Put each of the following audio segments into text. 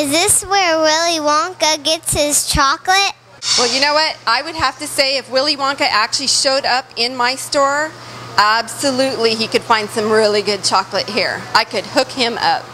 Is this where Willy Wonka gets his chocolate? Well, you know what? I would have to say if Willy Wonka actually showed up in my store, absolutely he could find some really good chocolate here. I could hook him up.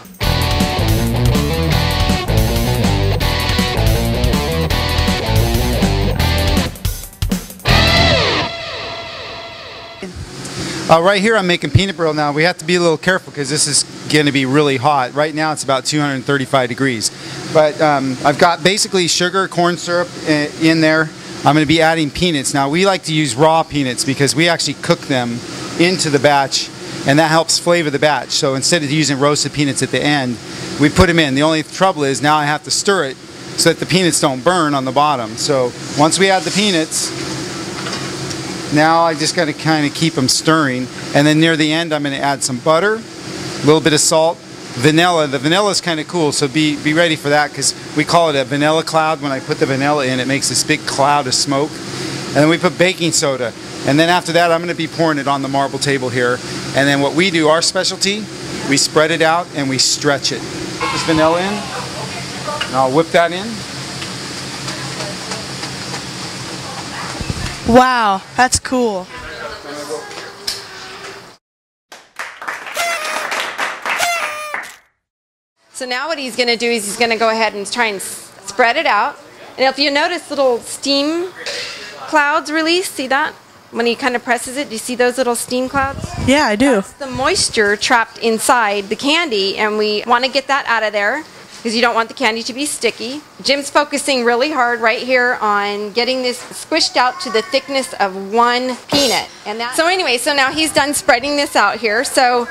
Right here I'm making peanut brittle now. We have to be a little careful because this is going to be really hot. Right now it's about 235 degrees. But I've got basically sugar, corn syrup in there. I'm going to be adding peanuts. Now we like to use raw peanuts because we actually cook them into the batch and that helps flavor the batch. So instead of using roasted peanuts at the end, we put them in. The only trouble is now I have to stir it so that the peanuts don't burn on the bottom. So once we add the peanuts, now I just got to kind of keep them stirring, and then near the end I'm going to add some butter, a little bit of salt, vanilla. The vanilla is kind of cool, so be ready for that because we call it a vanilla cloud. When I put the vanilla in, it makes this big cloud of smoke. And then we put baking soda, and then after that I'm going to be pouring it on the marble table here. And then what we do, our specialty, we spread it out and we stretch it. Put this vanilla in, and I'll whip that in. Wow, that's cool. So now what he's going to do is he's going to go ahead and try and spread it out. And if you notice little steam clouds release, see that? When he kind of presses it, do you see those little steam clouds? Yeah, I do. That's the moisture trapped inside the candy, and we want to get that out of there because you don't want the candy to be sticky. Jim's focusing really hard right here on getting this squished out to the thickness of one peanut. So anyway, so now he's done spreading this out here. So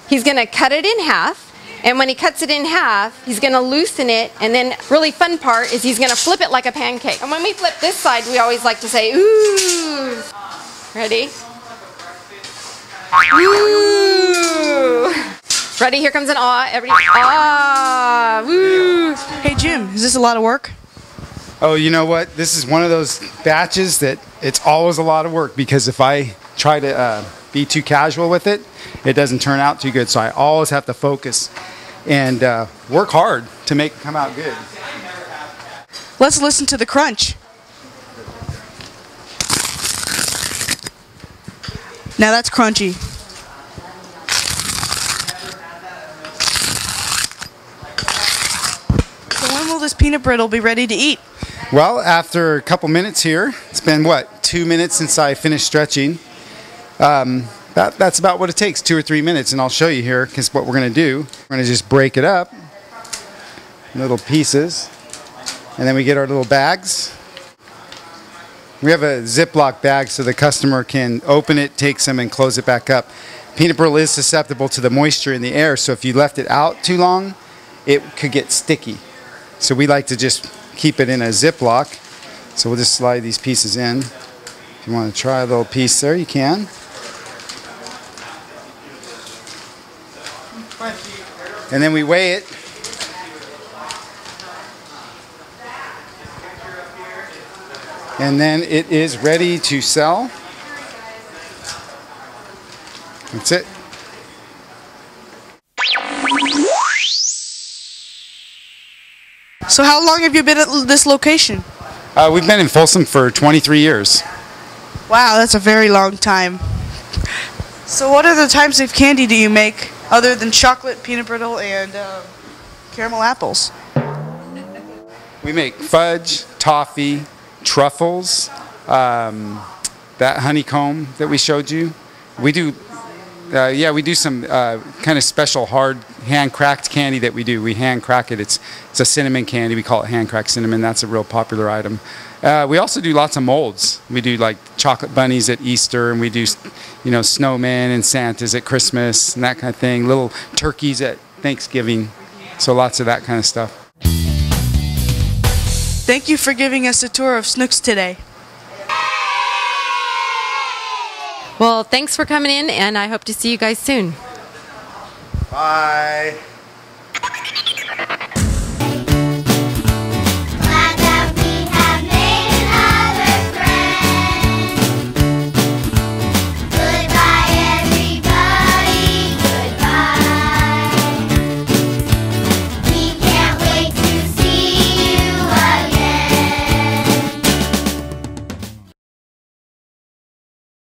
he's going to cut it in half. And when he cuts it in half, he's going to loosen it. And then really fun part is he's going to flip it like a pancake. And when we flip this side, we always like to say, ooh. Ready? Ooh. Ready? Here comes an ah. Everybody, ah. Woo. Hey Jim, is this a lot of work? Oh, you know what? This is one of those batches that it's always a lot of work because if I try to be too casual with it, it doesn't turn out too good. So I always have to focus and work hard to make it come out good. Let's listen to the crunch. Now that's crunchy. So when will this peanut brittle be ready to eat? Well, after a couple minutes here, it's been what, 2 minutes since I finished stretching. That's about what it takes, 2 or 3 minutes, and I'll show you here because what we're going to do, we're going to just break it up in little pieces, and then we get our little bags. We have a Ziploc bag so the customer can open it, take some, and close it back up. Peanut brittle is susceptible to the moisture in the air, so if you left it out too long, it could get sticky. So we like to just keep it in a Ziploc. So we'll just slide these pieces in. If you want to try a little piece there, you can. And then we weigh it. And then it is ready to sell. That's it. So how long have you been at this location? We've been in Folsom for 23 years. Wow, that's a very long time. So what other types of candy do you make other than chocolate, peanut brittle, and caramel apples? We make fudge, toffee, truffles, that honeycomb that we showed you. We do, we do some kind of special hard hand-cracked candy that we do. We hand-crack it. It's a cinnamon candy. We call it hand-cracked cinnamon. That's a real popular item. We also do lots of molds. We do like chocolate bunnies at Easter, and we do, you know, snowmen and Santas at Christmas and that kind of thing. Little turkeys at Thanksgiving. So lots of that kind of stuff. Thank you for giving us a tour of Snooks today. Well, thanks for coming in, and I hope to see you guys soon. Bye.